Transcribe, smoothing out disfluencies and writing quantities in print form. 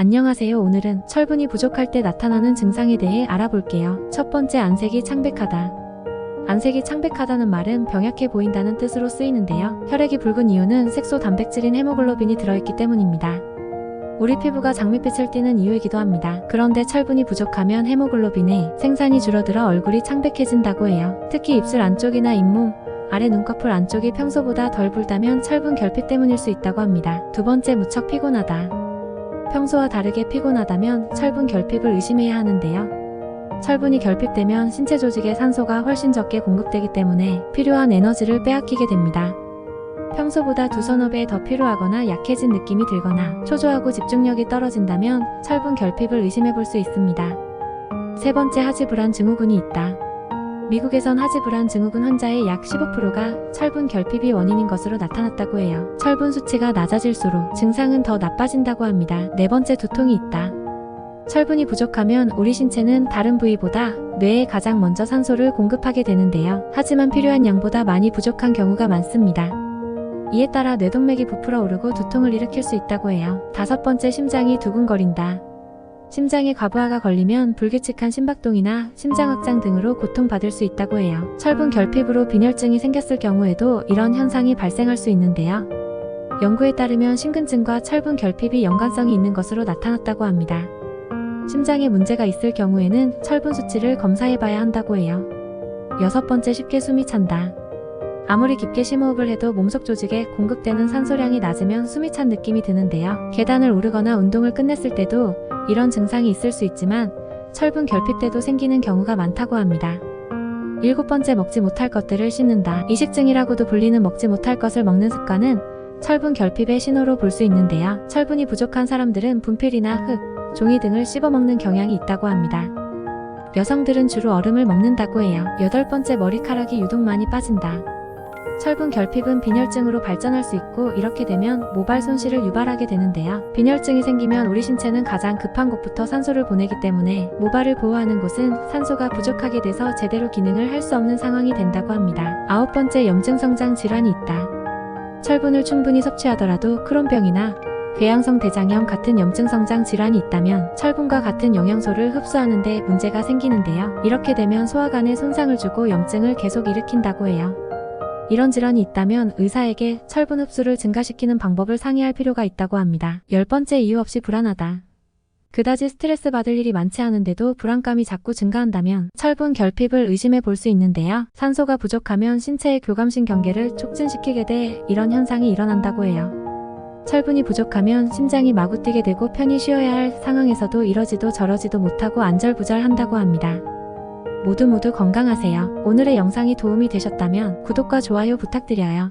안녕하세요. 오늘은 철분이 부족할 때 나타나는 증상에 대해 알아볼게요. 첫 번째, 안색이 창백하다. 안색이 창백하다는 말은 병약해 보인다는 뜻으로 쓰이는데요. 혈액이 붉은 이유는 색소 단백질인 헤모글로빈이 들어있기 때문입니다. 우리 피부가 장밋빛을 띠는 이유이기도 합니다. 그런데 철분이 부족하면 헤모글로빈의 생산이 줄어들어 얼굴이 창백해진다고 해요. 특히 입술 안쪽이나 잇몸, 아래 눈꺼풀 안쪽이 평소보다 덜 붉다면 철분 결핍 때문일 수 있다고 합니다. 두 번째, 무척 피곤하다. 평소와 다르게 피곤하다면 철분 결핍을 의심해야 하는데요. 철분이 결핍되면 신체 조직에 산소가 훨씬 적게 공급되기 때문에 필요한 에너지를 빼앗기게 됩니다. 평소보다 두서너 배 더 피로하거나 약해진 느낌이 들거나 초조하고 집중력이 떨어진다면 철분 결핍을 의심해 볼 수 있습니다. 세 번째, 하지불안 증후군이 있다. 미국에선 하지불안 증후군 환자의 약 15%가 철분 결핍이 원인인 것으로 나타났다고 해요. 철분 수치가 낮아질수록 증상은 더 나빠진다고 합니다. 네 번째, 두통이 있다. 철분이 부족하면 우리 신체는 다른 부위보다 뇌에 가장 먼저 산소를 공급하게 되는데요. 하지만 필요한 양보다 많이 부족한 경우가 많습니다. 이에 따라 뇌동맥이 부풀어 오르고 두통을 일으킬 수 있다고 해요. 다섯 번째, 심장이 두근거린다. 심장에 과부하가 걸리면 불규칙한 심박동이나 심장확장 등으로 고통받을 수 있다고 해요. 철분 결핍으로 빈혈증이 생겼을 경우에도 이런 현상이 발생할 수 있는데요. 연구에 따르면 심근증과 철분 결핍이 연관성이 있는 것으로 나타났다고 합니다. 심장에 문제가 있을 경우에는 철분 수치를 검사해봐야 한다고 해요. 여섯 번째, 쉽게 숨이 찬다. 아무리 깊게 심호흡을 해도 몸속 조직에 공급되는 산소량이 낮으면 숨이 찬 느낌이 드는데요. 계단을 오르거나 운동을 끝냈을 때도 이런 증상이 있을 수 있지만 철분 결핍 때도 생기는 경우가 많다고 합니다. 일곱 번째, 먹지 못할 것들을 씹는다. 이식증이라고도 불리는 먹지 못할 것을 먹는 습관은 철분 결핍의 신호로 볼 수 있는데요. 철분이 부족한 사람들은 분필이나 흙, 종이 등을 씹어먹는 경향이 있다고 합니다. 여성들은 주로 얼음을 먹는다고 해요. 여덟 번째, 머리카락이 유독 많이 빠진다. 철분 결핍은 빈혈증으로 발전할 수 있고 이렇게 되면 모발 손실을 유발하게 되는데요. 빈혈증이 생기면 우리 신체는 가장 급한 곳부터 산소를 보내기 때문에 모발을 보호하는 곳은 산소가 부족하게 돼서 제대로 기능을 할 수 없는 상황이 된다고 합니다. 아홉 번째, 염증성장 질환이 있다. 철분을 충분히 섭취하더라도 크론병이나 궤양성 대장염 같은 염증성장 질환이 있다면 철분과 같은 영양소를 흡수하는 데 문제가 생기는데요. 이렇게 되면 소화관에 손상을 주고 염증을 계속 일으킨다고 해요. 이런 질환이 있다면 의사에게 철분 흡수를 증가시키는 방법을 상의할 필요가 있다고 합니다. 열 번째, 이유 없이 불안하다. 그다지 스트레스 받을 일이 많지 않은데도 불안감이 자꾸 증가한다면 철분 결핍을 의심해 볼 수 있는데요. 산소가 부족하면 신체의 교감신경계를 촉진시키게 돼 이런 현상이 일어난다고 해요. 철분이 부족하면 심장이 마구 뛰게 되고 편히 쉬어야 할 상황에서도 이러지도 저러지도 못하고 안절부절한다고 합니다. 모두 건강하세요. 오늘의 영상이 도움이 되셨다면 구독과 좋아요 부탁드려요.